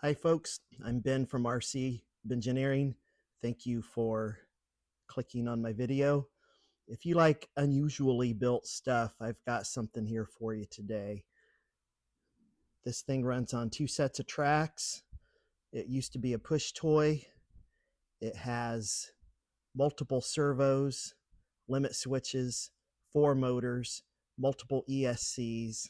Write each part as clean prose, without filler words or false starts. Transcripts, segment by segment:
Hi folks, I'm Ben from RC Engineering. Thank you for clicking on my video. If you like unusually built stuff, I've got something here for you today. This thing runs on 2 sets of tracks. It used to be a push toy. It has multiple servos, limit switches, 4 motors, multiple ESCs.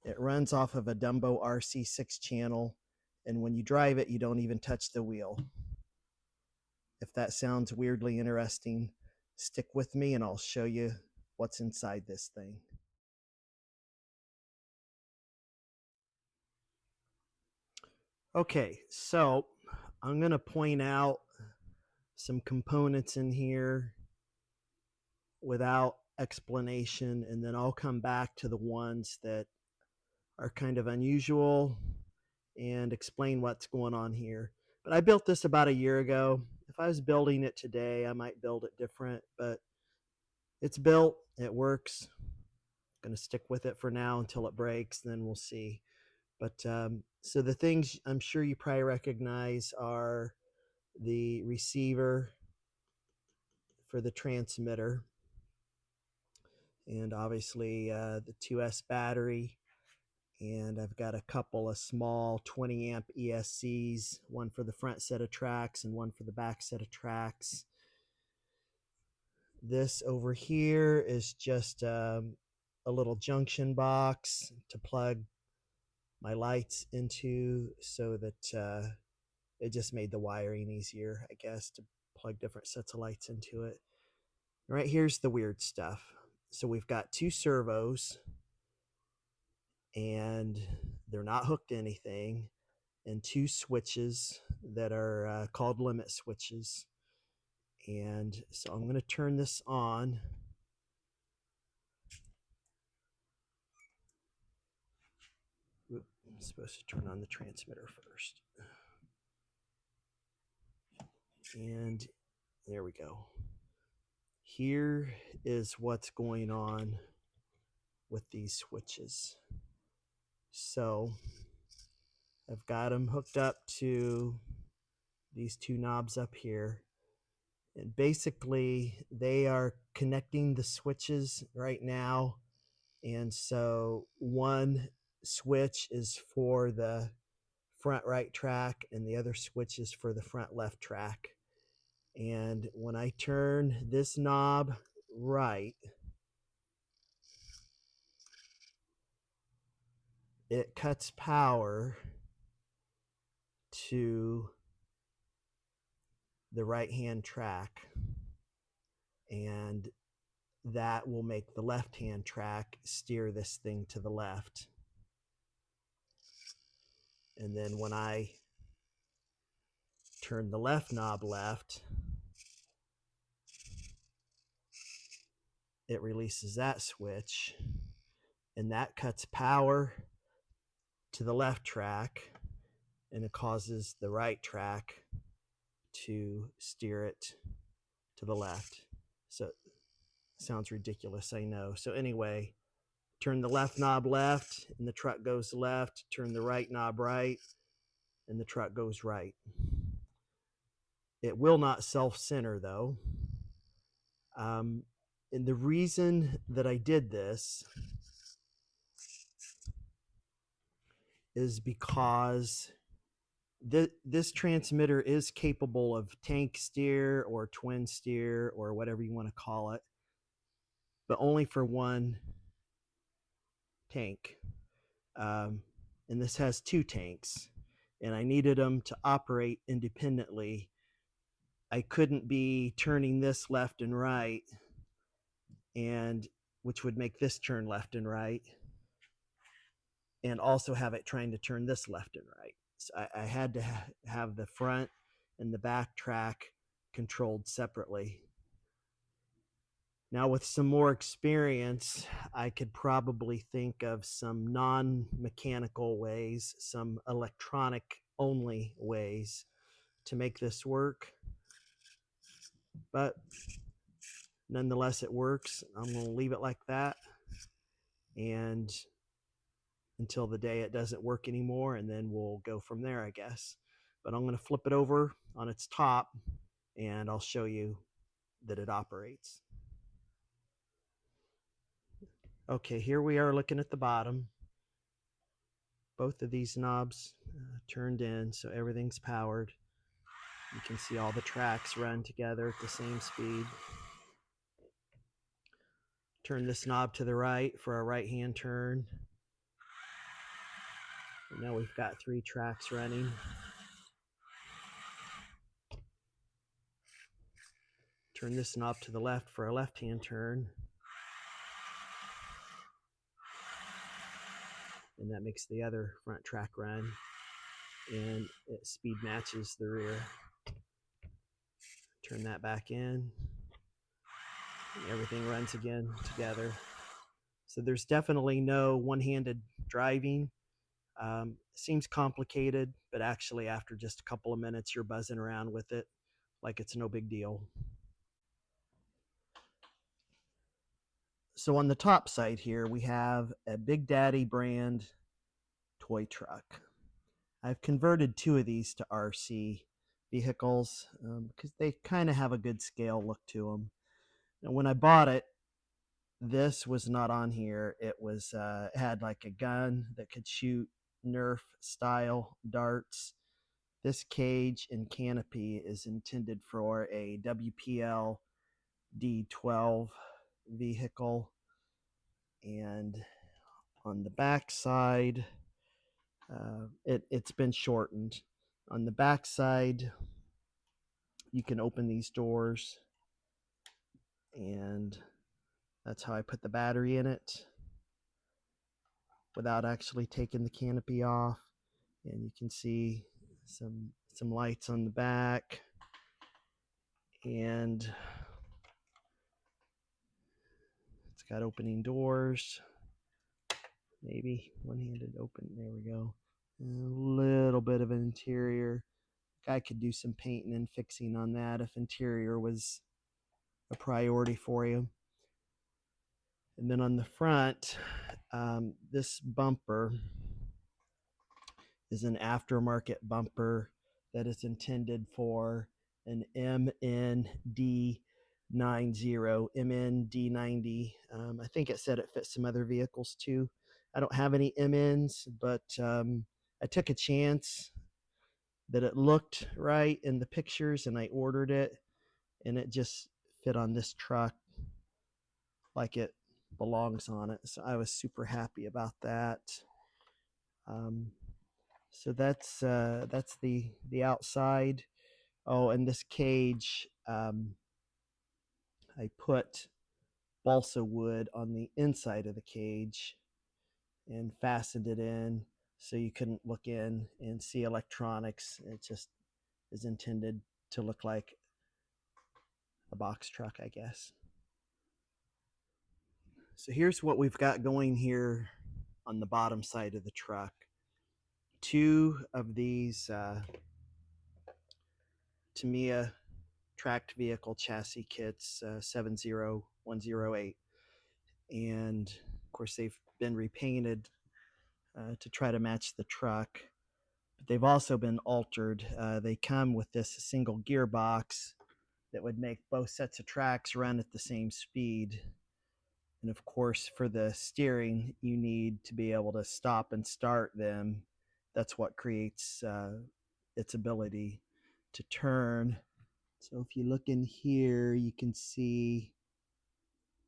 It runs off of a Dumbo RC 6-channel, and when you drive it, you don't even touch the wheel. If that sounds weirdly interesting, stick with me and I'll show you what's inside this thing. Okay, so I'm going to point out some components in here without explanation, and then I'll come back to the ones that are kind of unusual and explain what's going on here. But I built this about a year ago. If I was building it today, I might build it different, but it's built, it works. I'm going to stick with it for now until it breaks, then we'll see. But so the things I'm sure you probably recognize are the receiver for the transmitter, and obviously the 2S battery, and I've got a couple of small 20 amp ESCs, one for the front set of tracks and one for the back set of tracks. This over here is just a little junction box to plug my lights into, so that it just made the wiring easier, I guess, to plug different sets of lights into it. Right here's the weird stuff. So we've got 2 servos, and they're not hooked to anything, and 2 switches that are called limit switches. And so I'm going to turn this on. I'm supposed to turn on the transmitter first. And there we go. Here is what's going on with these switches. So I've got them hooked up to these 2 knobs up here, and basically they are connecting the switches right now. And so one switch is for the front right track and the other switch is for the front left track. And when I turn this knob right, it cuts power to the right hand track, and that will make the left hand track steer this thing to the left. And then when I turn the left knob left, it releases that switch, and that cuts power to the left track, and it causes the right track to steer it to the left. So it sounds ridiculous, I know. So anyway, turn the left knob left and the truck goes left, turn the right knob right and the truck goes right. It will not self-center though. And the reason that I did this is because this transmitter is capable of tank steer or twin steer or whatever you want to call it, but only for one tank. And this has 2 tanks, and I needed them to operate independently. I couldn't be turning this left and right, and which would make this turn left and right, and also have it trying to turn this left and right. So I had to have the front and the back track controlled separately. Now, with some more experience, I could probably think of some non-mechanical ways, some electronic-only ways to make this work. But nonetheless, it works. I'm going to leave it like that. And until the day it doesn't work anymore, and then we'll go from there, I guess. But I'm going to flip it over on its top, and I'll show you that it operates. Okay, here we are looking at the bottom. Both of these knobs turned in, so everything's powered. You can see all the tracks run together at the same speed. Turn this knob to the right for a right-hand turn. And now we've got 3 tracks running. Turn this knob to the left for a left-hand turn. And that makes the other front track run. And it speed matches the rear. Turn that back in. And everything runs again together. So there's definitely no one-handed driving. Seems complicated, but actually after just a couple of minutes, you're buzzing around with it like it's no big deal. So on the top side here, we have a Big Daddy brand toy truck. I've converted 2 of these to RC vehicles because they kind of have a good scale look to them. And when I bought it, this was not on here. It was it had like a gun that could shoot Nerf style darts. This cage and canopy is intended for a WPL D12 vehicle. And on the back side, it's been shortened. On the back side, you can open these doors, and that's how I put the battery in it without actually taking the canopy off. And you can see some lights on the back, and it's got opening doors. Maybe one-handed open. There we go. And a little bit of an interior. I could do some painting and fixing on that if interior was a priority for you. And then on the front, this bumper is an aftermarket bumper that is intended for an MND90, MND90. I think it said it fits some other vehicles too. I don't have any MNs, but I took a chance that it looked right in the pictures, and I ordered it, and it just fit on this truck like it belongs on it. So I was super happy about that. So that's the outside. Oh, and this cage, I put balsa wood on the inside of the cage and fastened it in so you couldn't look in and see electronics. It just is intended to look like a box truck, I guess. So here's what we've got going here on the bottom side of the truck. 2 of these Tamiya tracked vehicle chassis kits, 70108. And of course, they've been repainted to try to match the truck. But they've also been altered. They come with this single gearbox that would make both sets of tracks run at the same speed. And of course, for the steering, you need to be able to stop and start them. That's what creates its ability to turn. So if you look in here, you can see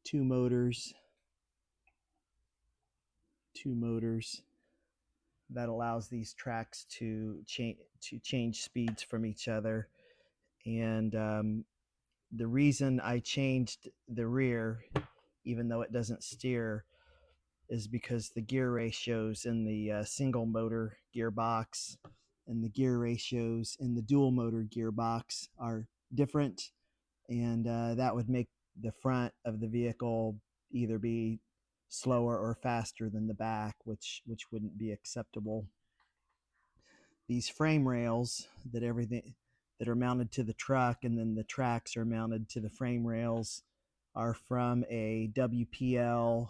2 motors. 2 motors that allows these tracks to change speeds from each other. And the reason I changed the rear, even though it doesn't steer, is because the gear ratios in the single motor gearbox and the gear ratios in the dual motor gearbox are different, and that would make the front of the vehicle either be slower or faster than the back, which wouldn't be acceptable. These frame rails that are mounted to the truck, and then the tracks are mounted to the frame rails, are from a WPL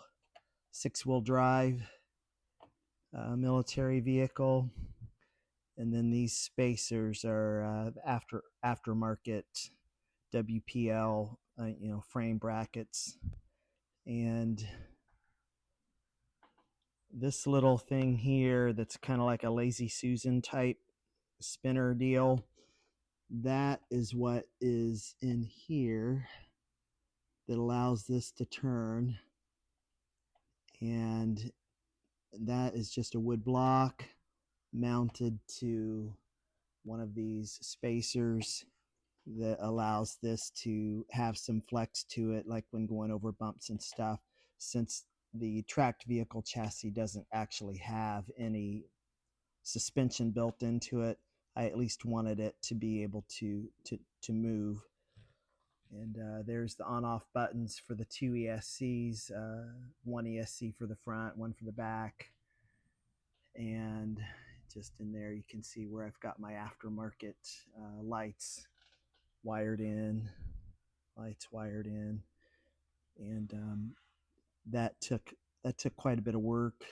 6-wheel drive, military vehicle. And then these spacers are aftermarket WPL, frame brackets. And this little thing here that's kind of like a Lazy Susan type spinner deal, that is what is in here that allows this to turn. And that is just a wood block mounted to one of these spacers that allows this to have some flex to it, like when going over bumps and stuff. Since the tracked vehicle chassis doesn't actually have any suspension built into it, I at least wanted it to be able to move. And there's the on-off buttons for the two ESCs, one ESC for the front, one for the back. And just in there, you can see where I've got my aftermarket lights wired in, and that took quite a bit of work,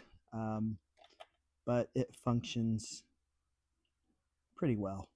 but it functions pretty well.